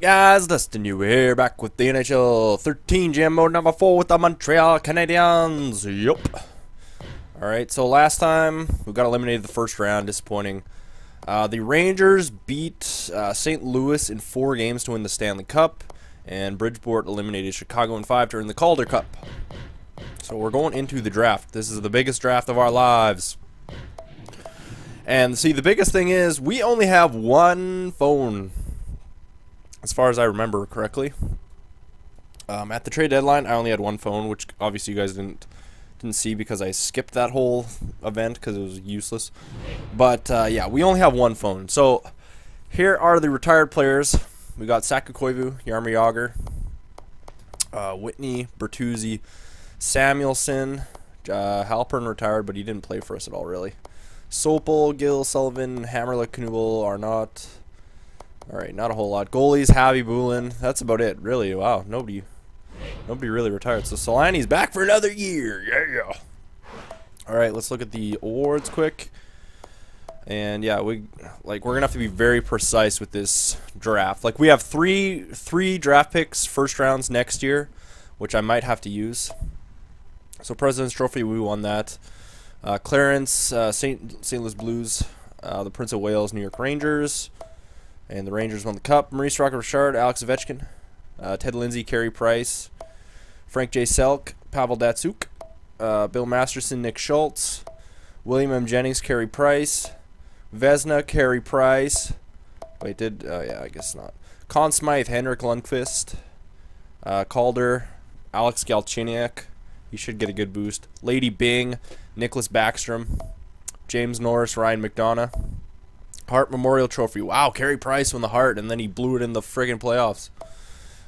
Guys, Dustin Yewy here, back with the NHL 13 Jam Mode number 4 with the Montreal Canadiens. Yup. Alright, so last time we got eliminated the first round, disappointing. The Rangers beat St. Louis in 4 games to win the Stanley Cup, and Bridgeport eliminated Chicago in 5 to earn the Calder Cup. So we're going into the draft. This is the biggest draft of our lives. And see, the biggest thing is we only have one phone, as far as I remember correctly. At the trade deadline, I only had one phone, which obviously you guys didn't see because I skipped that whole event because it was useless. But yeah, we only have one phone. So here are the retired players. We got Saku Koivu, Jaromir Jagr, Whitney, Bertuzzi, Samuelson, Halpern retired, but he didn't play for us at all, really. Sopel, Gill, Sullivan, Hammerlick, Knubel, Arnott. Alright, not a whole lot. Goalies, Javi, Bulin. That's about it, really. Wow, nobody really retired. So Solani's back for another year. Yeah. Alright, let's look at the awards quick. And yeah, we're gonna have to be very precise with this draft. Like, we have three draft picks, first rounds next year, which I might have to use. So President's Trophy, we won that. Clarence, St. Louis Blues, the Prince of Wales, New York Rangers, and the Rangers won the Cup. Maurice Rocket-Richard, Alex Ovechkin, Ted Lindsay, Carey Price, Frank J. Selk, Pavel Datsyuk, Bill Masterson, Nick Schultz, William M. Jennings, Carey Price, Vezina, Carey Price. Wait, yeah, I guess not. Conn Smythe, Henrik Lundqvist, Calder, Alex Galchenyuk. He should get a good boost. Lady Bing, Nicholas Backstrom, James Norris, Ryan McDonough. Hart Memorial Trophy. Wow, Carey Price won the Hart, and then he blew it in the friggin' playoffs.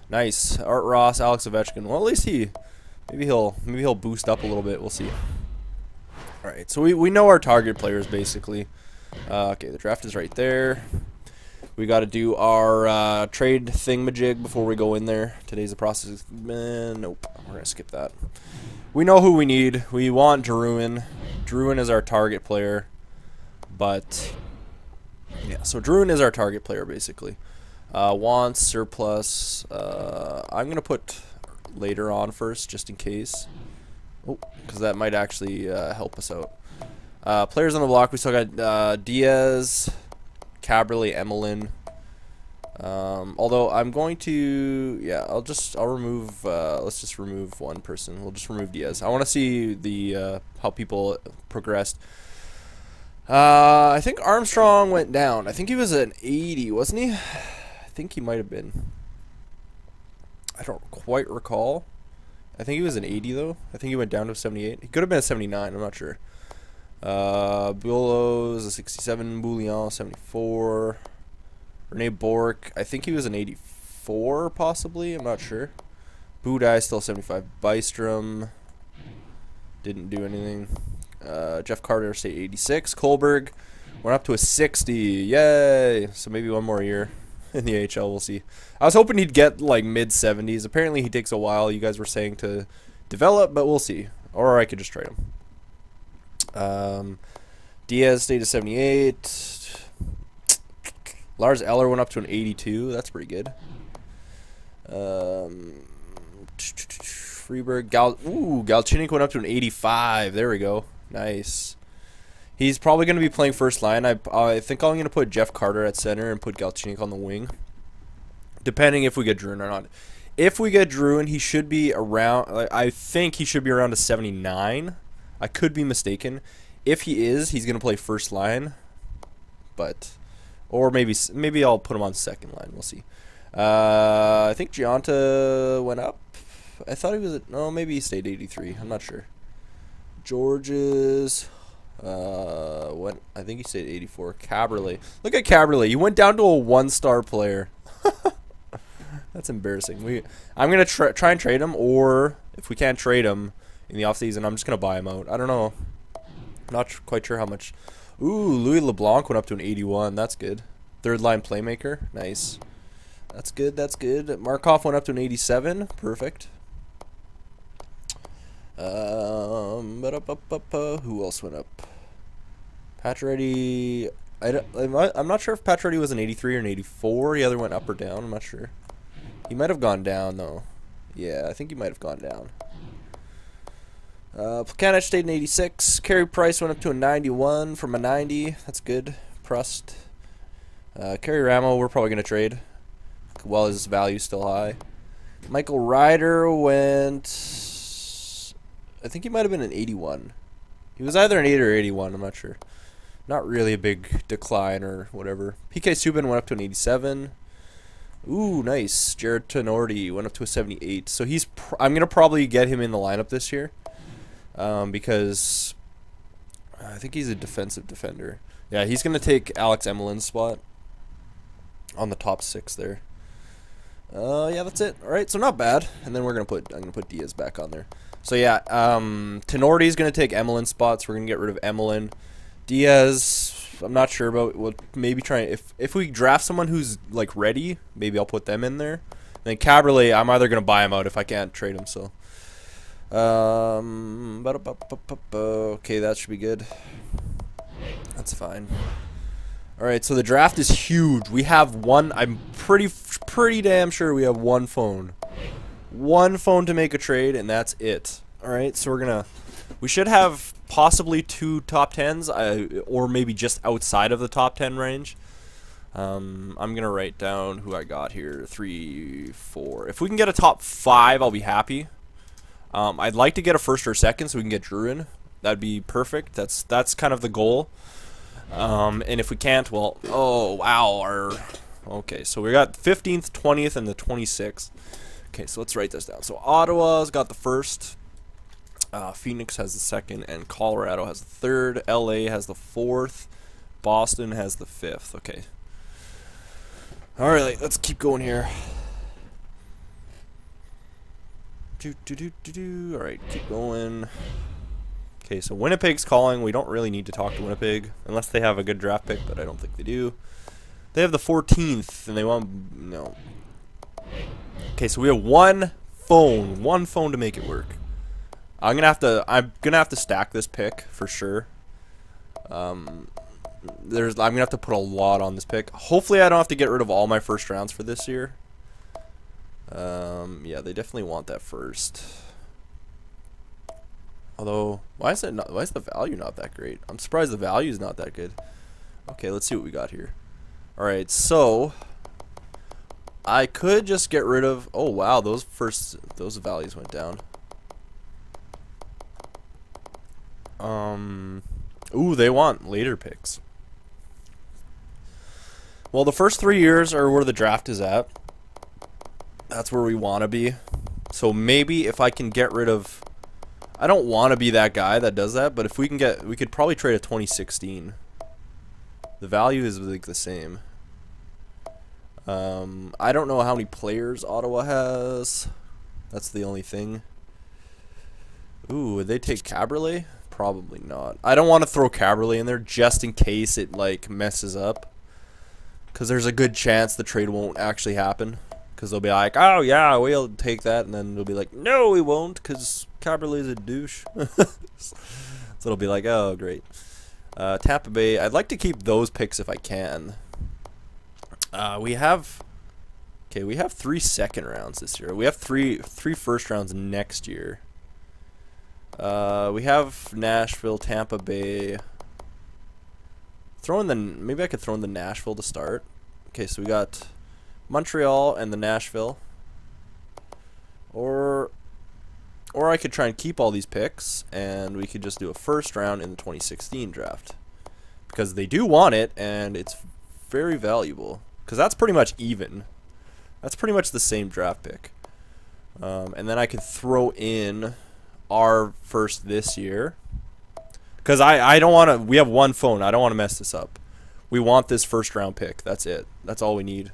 Nice. Art Ross, Alex Ovechkin. Well, at least maybe he'll boost up a little bit. We'll see. All right, so we know our target players basically. Okay, the draft is right there. We got to do our trade thingamajig before we go in there. Today's the process. Nope, we're gonna skip that. We know who we need. We want Drouin. Drouin is our target player, but yeah. So Drouin is our target player basically. Wants surplus. I'm gonna put later on first, just in case. Oh, because that might actually help us out. Players on the block. We still got Diaz, Caberly, Emelin. Although I'm going to, yeah, I'll remove. Let's just remove one person. We'll just remove Diaz. I want to see the how people progressed. I think Armstrong went down. I think he was an 80, wasn't he? I think he might have been. I don't quite recall. I think he was an 80 though. I think he went down to 78. He could have been a 79. I'm not sure. Bulos a 67. Bouillon 74. Rene Bork. I think he was an 84 possibly. I'm not sure. Budai still 75. Bystrom didn't do anything. Jeff Carter stayed 86. Kohlberg went up to a 60. Yay! So maybe one more year in the AHL. We'll see. I was hoping he'd get like mid 70s. Apparently he takes a while. You guys were saying to develop, but we'll see. Or I could just trade him. Diaz stayed at 78. Lars Eller went up to an 82. That's pretty good. Freeberg. Galchenyuk went up to an 85. There we go. Nice. He's probably going to be playing first line. I think I'm going to put Jeff Carter at center and put Galchenyuk on the wing, depending if we get Drouin or not. If we get Drouin, he should be around. I think he should be around a 79. I could be mistaken. If he is, he's going to play first line, or maybe I'll put him on second line. We'll see. I think Gianta went up. I thought he was no, maybe he stayed 83. I'm not sure. Georges, I think he stayed 84. Caberly. Look at Caberly. He went down to a 1-star player. That's embarrassing. I'm gonna try and trade him, or if we can't trade him in the offseason, I'm just gonna buy him out. I don't know. I'm not quite sure how much. Ooh, Louis LeBlanc went up to an 81. That's good. Third line playmaker. Nice. That's good. That's good. Markov went up to an 87. Perfect. Who else went up? Pacioretty. I'm not sure if Pacioretty was an 83 or an 84. The other went up or down. I'm not sure. He might have gone down, though. Yeah, I think he might have gone down. Plekanec stayed in 86. Carey Price went up to a 91 from a 90. That's good. Prust. Carey Ramo, we're probably going to trade while his value's still high. Michael Ryder went... I think he might have been an 81. He was either an 80 or 81, I'm not sure. Not really a big decline or whatever. PK Subban went up to an 87. Ooh, nice. Jared Tenorti went up to a 78. So he's... I'm going to probably get him in the lineup this year. Because I think he's a defensive defender. Yeah, he's going to take Alex Emelin's spot on the top 6 there. Yeah, that's it. All right, so not bad. And then I'm going to put Diaz back on there. So yeah, Tenorti's going to take Emelin's spots. We're going to get rid of Emelin. Diaz, I'm not sure about. We'll maybe try if we draft someone who's like ready, maybe I'll put them in there. And then Caberlet, I'm either going to buy him out if I can't trade him, so okay, that should be good. That's fine. Alright, so the draft is huge. We have one, I'm pretty damn sure we have one phone. One phone to make a trade, and that's it. Alright, so we should have possibly 2 top 10s, or maybe just outside of the top 10 range. I'm gonna write down who I got here. 3, 4. If we can get a top 5, I'll be happy. I'd like to get a first or second so we can get Druin. That'd be perfect. That's kind of the goal. And if we can't, well, oh wow, okay, so we got 15th, 20th, and the 26th. Okay, so let's write this down. So Ottawa's got the first, Phoenix has the second, and Colorado has the third. LA has the fourth. Boston has the fifth. Okay. All right, let's keep going here. All right, keep going. Okay, so Winnipeg's calling. We don't really need to talk to Winnipeg unless they have a good draft pick, but I don't think they do. They have the 14th, and they want no. Okay, so we have one phone to make it work. I'm gonna have to stack this pick for sure. I'm gonna have to put a lot on this pick. Hopefully, I don't have to get rid of all my first rounds for this year. Yeah, they definitely want that first. Although, why is the value not that great? I'm surprised the value is not that good. Okay, let's see what we got here. All right, so I could just get rid of. Oh wow, those values went down. Ooh, they want later picks. Well, the first 3 years are where the draft is at. That's where we want to be. So maybe if I can get rid of, I don't want to be that guy that does that, but if we can get, we could probably trade a 2016. The value is like the same. I don't know how many players Ottawa has. That's the only thing. Ooh, would they take Caberlet? Probably not. I don't want to throw Caberlet in there just in case it like messes up. Because there's a good chance the trade won't actually happen. Because they'll be like, oh yeah, we'll take that. And then they'll be like, no, we won't, because Caberlet's a douche. So it'll be like, oh, great. Tampa Bay, I'd like to keep those picks if I can. We have 3 second rounds this year. We have three first rounds next year. We have Nashville, Tampa Bay. Maybe I could throw in the Nashville to start. Okay, so we got Montreal and the Nashville. Or I could try and keep all these picks, and we could just do a first round in the 2016 draft. Because they do want it, and it's very valuable. Because that's pretty much even. That's pretty much the same draft pick. And then I could throw in our first this year. Because I don't want to, we have one phone. I don't want to mess this up. We want this first round pick. That's it. That's all we need.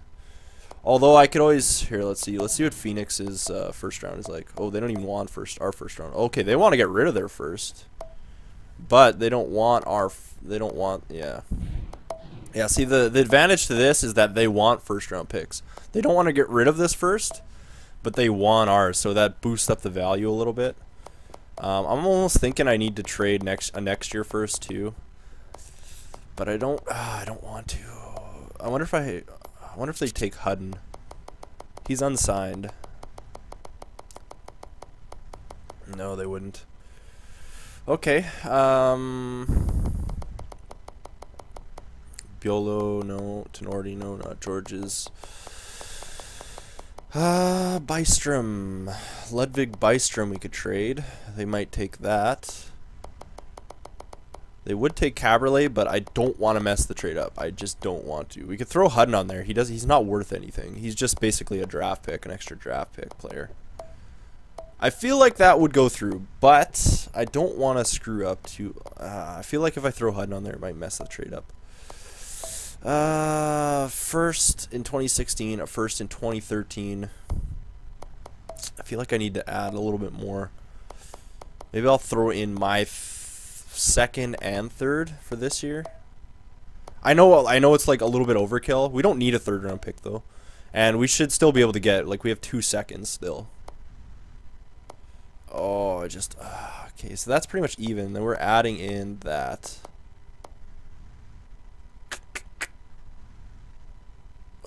Although I could always, here, let's see what Phoenix's first round is like. Oh, they don't even want our first round. Okay, they want to get rid of their first. But they don't want yeah. Yeah, see, the advantage to this is that they want first round picks. They don't want to get rid of this first, but they want ours, so that boosts up the value a little bit. I'm almost thinking I need to trade next year first too. But I don't want to. I wonder if they take Hudden. He's unsigned. No, they wouldn't. Okay. Biolo, no. Tenorti, no. Not George's. Bystrom. Ludwig Bystrom we could trade. They might take that. They would take Cabriolet, but I don't want to mess the trade up. I just don't want to. We could throw Hutton on there. He's not worth anything. He's just basically a draft pick, an extra draft pick player. I feel like that would go through, but I don't want to screw up too. I feel like if I throw Hutton on there, it might mess the trade up. First in 2016, a first in 2013. I feel like I need to add a little bit more. Maybe I'll throw in my second and third for this year. I know it's like a little bit overkill. We don't need a third round pick though, and we should still be able to get, like, we have 2 seconds still. Oh, okay, so that's pretty much even. Then we're adding in that.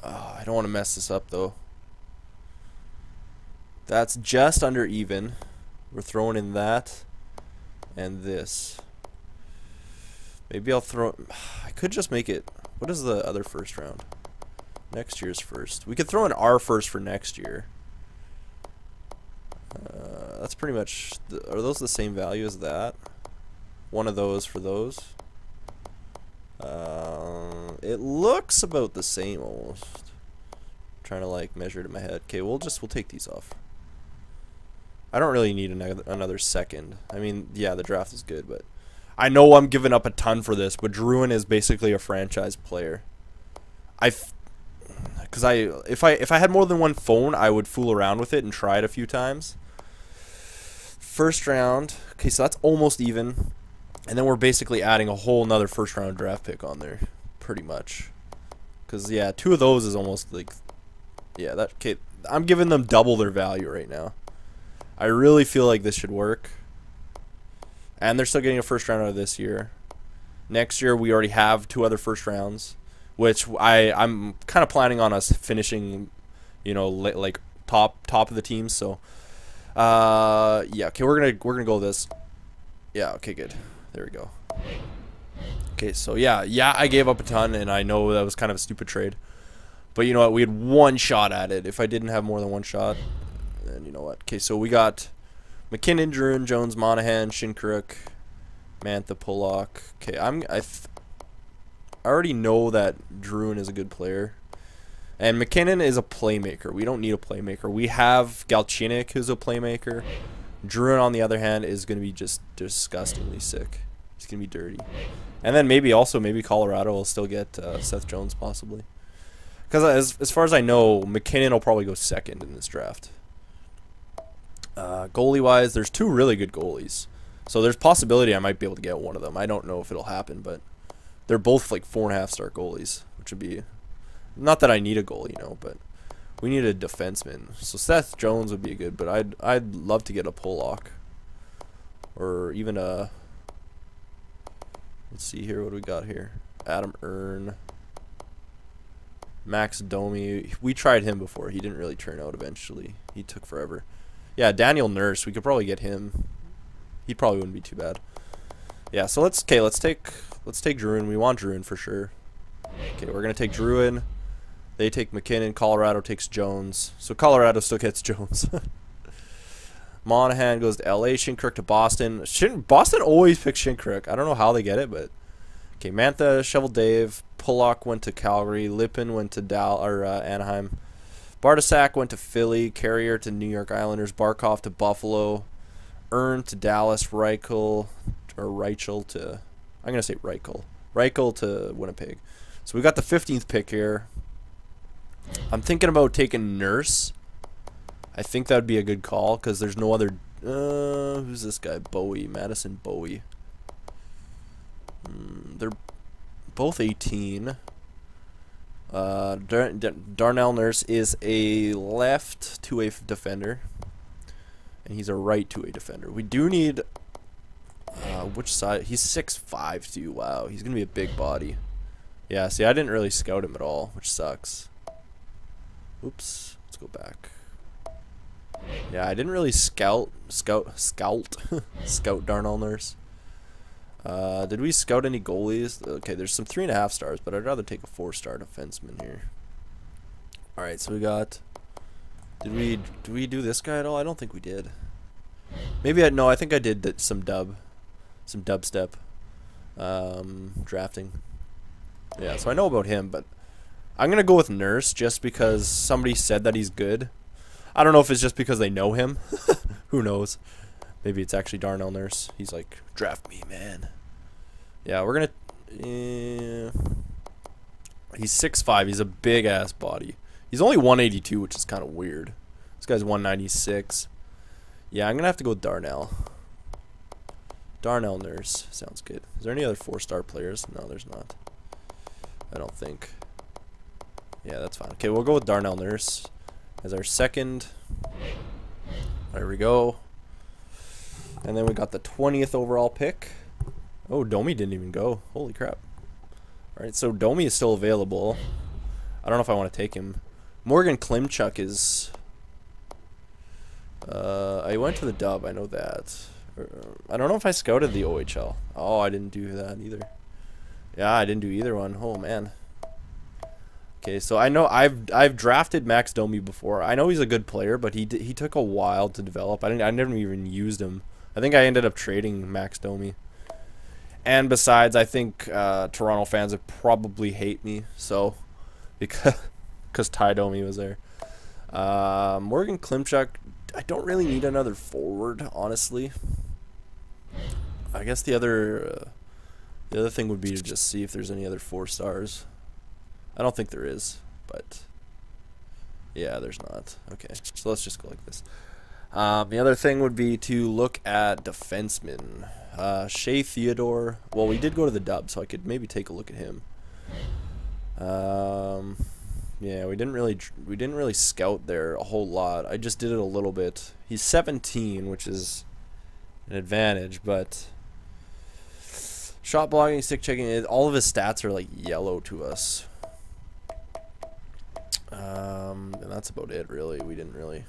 Oh, I don't want to mess this up though. That's just under even. We're throwing in that and this. Maybe I'll throw. I could just make it. What is the other first round? Next year's first. We could throw in our first for next year. That's pretty much. Are those the same value as that? One of those for those. It looks about the same almost. I'm trying to like measure it in my head. Okay, we'll take these off. I don't really need another second. I mean, yeah, the draft is good, but I know I'm giving up a ton for this. But Drouin is basically a franchise player. If I had more than one phone, I would fool around with it and try it a few times. First round. Okay, so that's almost even. And then we're basically adding a whole nother first round draft pick on there, pretty much. Because, yeah, 2 of those is almost like, yeah, that. Okay, I'm giving them double their value right now. I really feel like this should work. And they're still getting a first round out of this year. Next year, we already have 2 other first rounds, which I'm kind of planning on us finishing, you know, like top of the team. So, yeah, okay, we're gonna go with this. Yeah, okay, good. There we go. Okay, so yeah, I gave up a ton, and I know that was kind of a stupid trade. But you know what? We had 1 shot at it. If I didn't have more than 1 shot, then you know what? Okay, so we got McKinnon, Drouin, Jones, Monahan, Shinkaruk, Mantha, Pollock. Okay, I already know that Drouin is a good player. And McKinnon is a playmaker. We don't need a playmaker. We have Galchenyuk, who's a playmaker. Drouin, on the other hand, is going to be just disgustingly sick. He's going to be dirty. And then maybe Colorado will still get Seth Jones, possibly. Because as far as I know, McKinnon will probably go second in this draft. Goalie-wise, there's 2 really good goalies. So there's possibility I might be able to get one of them. I don't know if it'll happen, but they're both like 4.5-star goalies, which would be... Not that I need a goalie, you know, but we need a defenseman. So Seth Jones would be good, but I'd love to get a Pollock. Or even a... Let's see here, what do we got here? Adam Earn. Max Domi. We tried him before. He didn't really turn out eventually. He took forever. Yeah, Daniel Nurse. We could probably get him. He probably wouldn't be too bad. Yeah, so let's take Drouin. We want Drouin for sure. Okay, we're gonna take Drouin. They take McKinnon. Colorado takes Jones. So Colorado still gets Jones. Monahan goes to LA. Shinkaruk to Boston. Boston always picks Shinkaruk. I don't know how they get it, but okay. Mantha, Shovel Dave. Pollock went to Calgary. Lippin went to Anaheim. Bartasak went to Philly. Carrier to New York Islanders. Barkov to Buffalo. Earn to Dallas. Reichel to... I'm going to say Reichel. Reichel to Winnipeg. So we got the 15th pick here. I'm thinking about taking Nurse. I think that would be a good call because there's no other... who's this guy? Bowie. Madison Bowie. They're both 18. Darnell Nurse is a left two-way defender. And he's a right two-way defender. We do need... which side? He's 6'5", too. Wow, he's going to be a big body. Yeah, see, I didn't really scout him at all, which sucks. Oops. Let's go back. Yeah, I didn't really scout Darnell Nurse. Did we scout any goalies? Okay, there's some 3.5 stars, but I'd rather take a 4-star defenseman here. All right, so we got. Did we do this guy at all? I don't think we did. Maybe no. I think I did some dubstep, drafting. Yeah, so I know about him, but I'm gonna go with Nurse just because somebody said that he's good. I don't know if it's just because they know him. Who knows? Maybe it's actually Darnell Nurse. He's like, draft me, man. Yeah, we're gonna. He's 6'5". He's a big ass body. He's only 182, which is kind of weird. This guy's 196. Yeah, I'm gonna have to go with Darnell. Darnell Nurse sounds good. Is there any other 4-star players? No, there's not. I don't think. Yeah, that's fine. Okay, we'll go with Darnell Nurse as our second. There we go. And then we got the 20th overall pick. Oh, Domi didn't even go. Holy crap. Alright, so Domi is still available. I don't know if I want to take him. Morgan Klimchuk is... I went to the dub, I know that. I don't know if I scouted the OHL. Oh, I didn't do that either. Yeah, I didn't do either one. Oh, man. Okay, so I know I've drafted Max Domi before. I know he's a good player, but he took a while to develop. I never even used him. I think I ended up trading Max Domi. And besides, I think Toronto fans would probably hate me. So because Ty Domi was there. Morgan Klimchuk, I don't really need another forward, honestly. I guess the other thing would be to just see if there's any other 4-stars. I don't think there is, but yeah, there's not. Okay, so let's just go like this. The other thing would be to look at defensemen. Shea Theodore. Well, we did go to the dub, so I could maybe take a look at him. Yeah, we didn't really scout there a whole lot. I just did it a little bit. He's 17, which is an advantage, but shot blocking, stick checking, all of his stats are like yellow to us. And that's about it, really. We didn't really.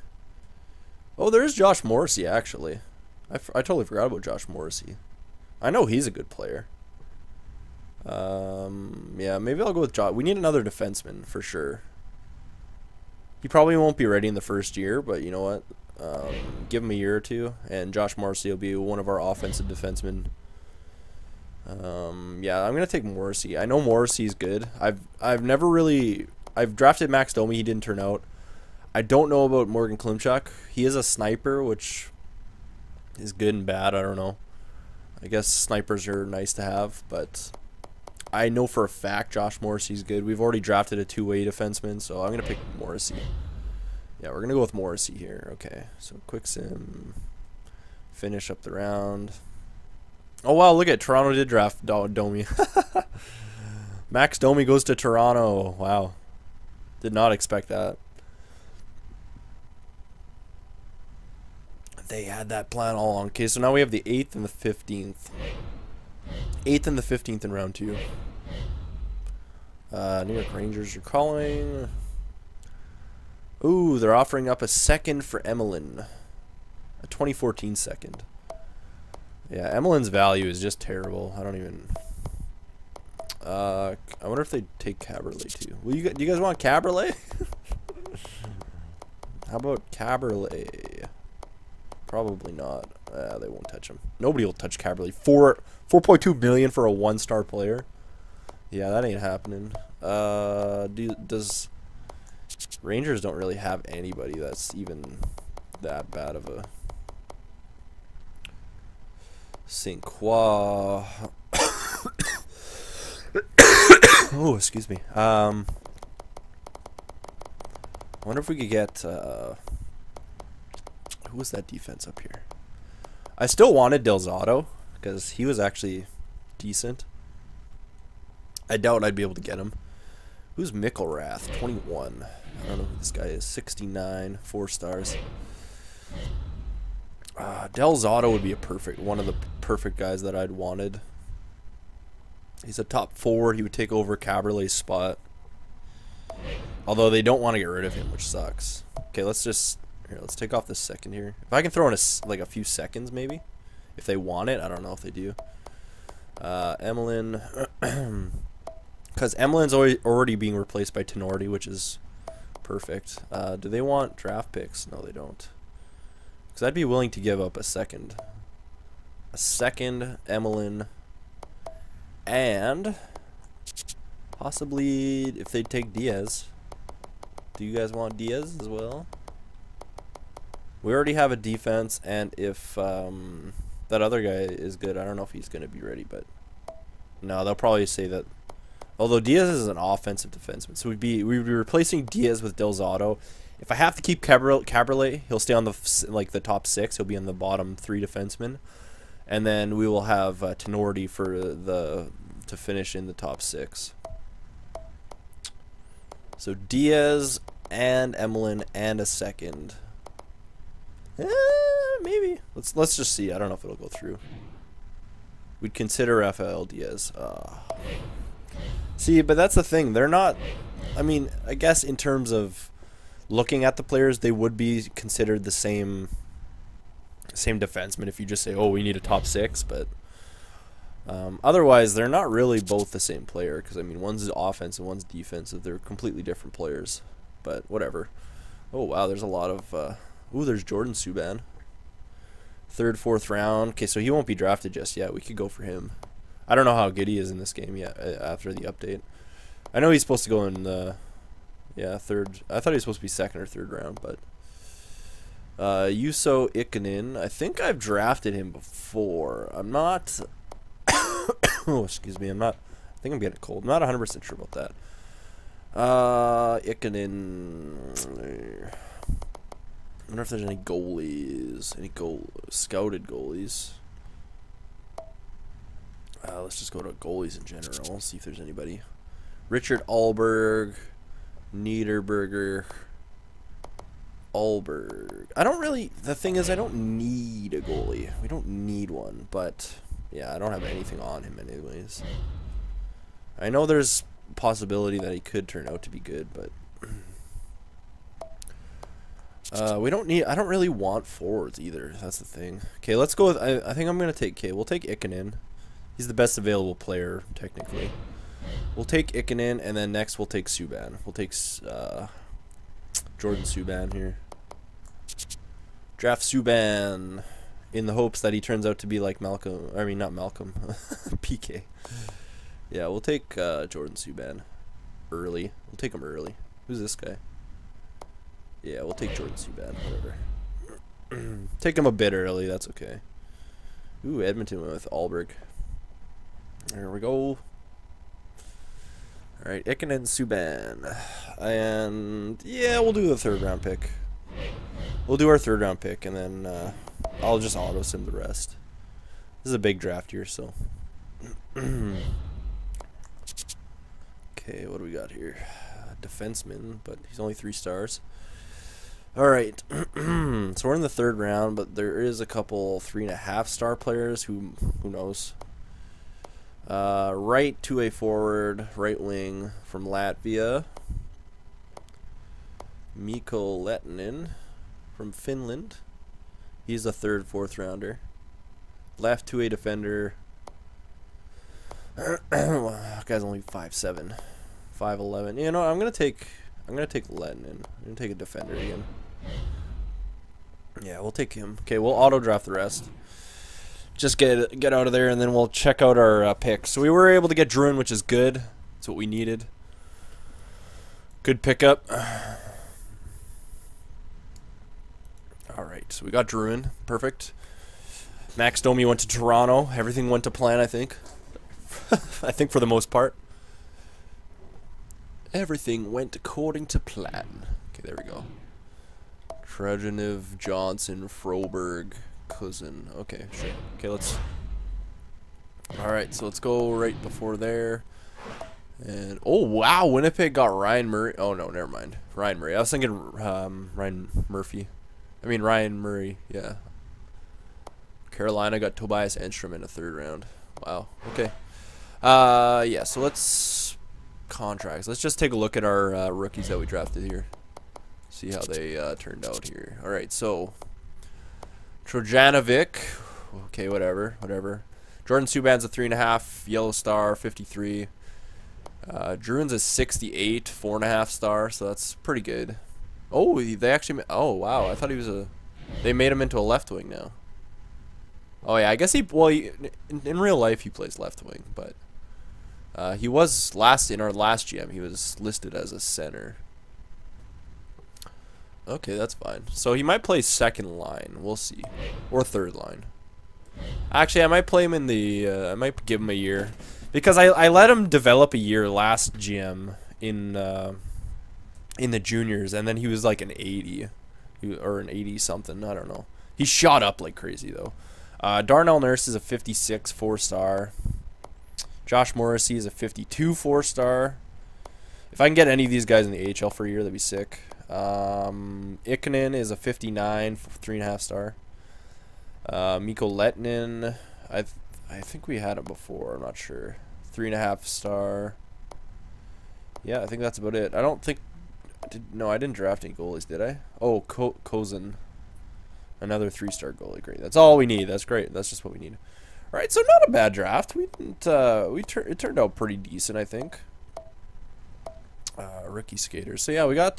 Oh, there's Josh Morrissey, actually. I totally forgot about Josh Morrissey. I know he's a good player. Yeah, maybe I'll go with Josh. We need another defenseman for sure. He probably won't be ready in the first year, but you know what? Give him a year or two, and Josh Morrissey will be one of our offensive defensemen. Yeah, I'm gonna take Morrissey. I know Morrissey's good. I've drafted Max Domi. He didn't turn out. I don't know about Morgan Klimchuk. He is a sniper, which is good and bad. I don't know. I guess snipers are nice to have, but I know for a fact Josh Morrissey's good. We've already drafted a 2-way defenseman, so I'm going to pick Morrissey. Yeah, we're going to go with Morrissey here. Okay, so quick sim. Finish up the round. Oh, wow, look at Toronto did draft Domi. Max Domi goes to Toronto. Wow. Did not expect that. They had that plan all along. Okay, so now we have the 8th and the 15th. 8th and the 15th in round 2. New York Rangers are calling. Ooh, they're offering up a second for Emelin. A 2014 second. Yeah, Emelin's value is just terrible. I don't even... I wonder if they take Caberlet too. Do you guys want Caberlet? How about Caberlet? Probably not. They won't touch him. Nobody will touch Caberlet. 4.2 million for a 1-star player. Yeah, that ain't happening. Does Rangers don't really have anybody that's even that bad of a St. Croix. Oh, excuse me. I wonder if we could get who was that defense up here? I still wanted Del Zotto because he was actually decent. I doubt I'd be able to get him. Who's Mickelrath? 21. I don't know who this guy is. 69, 4 stars. Del Zotto would be one of the perfect guys that I'd wanted. He's a top forward. He would take over Caberlet's spot. Although they don't want to get rid of him, which sucks. Okay, let's just here. Let's take off this second here. If I can throw in like a few seconds, maybe, if they want it. I don't know if they do. Emlyn, because Emlyn's already being replaced by Tenorti, which is perfect. Do they want draft picks? No, they don't. Because I'd be willing to give up a second. Emlyn, and possibly if they take Diaz. Do you guys want Diaz as well? We already have a defense, and if that other guy is good, I don't know if he's going to be ready, but no, they'll probably say that. Although Diaz is an offensive defenseman, so we'd be replacing Diaz with Del Zotto. If I have to keep Cabriolet, he'll stay on the top 6. He'll be in the bottom 3 defensemen, and then we will have Tenorti to finish in the top 6. So Diaz and Emlyn and a second. Maybe. Let's just see. I don't know if it'll go through. We'd consider Rafael Diaz. See, but that's the thing. They're not. I mean, I guess in terms of looking at the players, they would be considered the same defenseman if you just say, "Oh, we need a top 6," but otherwise, they're not really both the same player. Because I mean, one's offense and one's defensive. They're completely different players. But whatever. Oh wow, there's a lot of. Ooh, there's Jordan Subban. 3rd, 4th round. Okay, so he won't be drafted just yet. We could go for him. I don't know how good he is in this game yet after the update. I know he's supposed to go in the 3rd. I thought he was supposed to be 2nd or 3rd round, but Juuso Ikonen. I think I've drafted him before. I'm not. Oh, excuse me. I think I'm getting cold. I'm not 100% sure about that. Ikonen. I wonder if there's any goalies, scouted goalies. Let's just go to goalies in general, see if there's anybody. Richard Alberg, Niederberger, Alberg. The thing is, I don't need a goalie. We don't need one, but yeah, I don't have anything on him anyways. I know there's a possibility that he could turn out to be good, but we don't need. I don't really want forwards either. That's the thing. Okay, let's go with. I think I'm gonna take. Okay, we'll take Ikonen. He's the best available player technically. We'll take Ikonen, and then next we'll take Subban. We'll take Jordan Subban here. Draft Subban in the hopes that he turns out to be like Malcolm. I mean, not Malcolm. PK. Yeah, we'll take Jordan Subban early. We'll take him early. Who's this guy? Yeah, we'll take Jordan Subban, whatever. Take him a bit early, that's okay. Ooh, Edmonton went with Alberg. There we go. Alright, Ikonen, Subban. And, yeah, we'll do the 3rd round pick. We'll do our 3rd round pick, and then I'll just auto-sim the rest. This is a big draft here, so. Okay, what do we got here? Defenseman, but he's only 3 stars. Alright, so we're in the 3rd round, but there is a couple 3.5-star players who knows. Right 2A forward, right wing from Latvia. Mikko Lehtinen from Finland. He's a 3rd, 4th rounder. Left 2A defender. Guy's only 5'7", 5'11". You know, I'm gonna take Lehtinen. I'm gonna take a defender again. Yeah, we'll take him. Okay, we'll auto draft the rest. Just get out of there, and then we'll check out our picks. So we were able to get Druin, which is good. That's what we needed. Good pickup. All right, so we got Druin. Perfect. Max Domi went to Toronto. Everything went to plan, I think. I think for the most part. Everything went according to plan. Okay, there we go. Trejaniv, Johnson, Froberg, Cousin. Okay, sure. Okay, let's. Alright, so let's go right before there. And oh wow, Winnipeg got Ryan Murray. Oh no, never mind. Ryan Murray. I was thinking Ryan Murphy. I mean Ryan Murray. Yeah. Carolina got Tobias Enstrom in a 3rd round. Wow. Okay. Yeah. So let's contracts. Let's just take a look at our rookies that we drafted here. See how they turned out here. All right, so Trojanovic. Okay, whatever. Jordan Subban's a 3.5, yellow star, 53. Druin's a 68, 4.5 star, so that's pretty good. Oh, they actually. Oh, wow. I thought he was a. They made him into a left wing now. Oh yeah, I guess he. Well, in real life he plays left wing, but he was in our last GM. He was listed as a center. Okay, that's fine. So he might play second line. We'll see, or third line. Actually, I might play him in the. I might give him a year, because I let him develop a year last GM in the juniors, and then he was like an 80, or an 80 something. I don't know. He shot up like crazy though. Darnell Nurse is a 56, 4-star. Josh Morrissey is a 52, 4-star. If I can get any of these guys in the AHL for a year, that'd be sick. Ikonen is a 59, 3.5 star. Mikko Lehtinen, I think we had him before. I'm not sure. 3.5 star. Yeah, I think that's about it. I don't think. No, I didn't draft any goalies, did I? Oh, Kozin. Another 3-star goalie. Great. That's all we need. That's great. That's just what we need. All right, so not a bad draft. We didn't. It turned out pretty decent, I think. Rookie skaters. So yeah, we got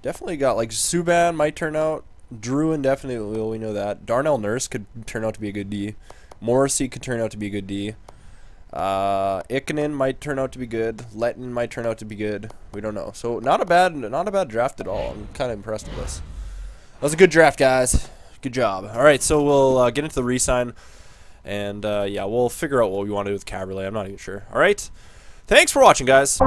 definitely got like Subban might turn out. Druin definitely will. We know that. Darnell Nurse could turn out to be a good D. Morrissey could turn out to be a good D. Ikonen might turn out to be good. Lehtinen might turn out to be good. We don't know. So not a bad draft at all. I'm kind of impressed with this. That was a good draft, guys. Good job. All right, so we'll get into the re-sign, and yeah, we'll figure out what we want to do with Caberlet. I'm not even sure. All right, thanks for watching, guys.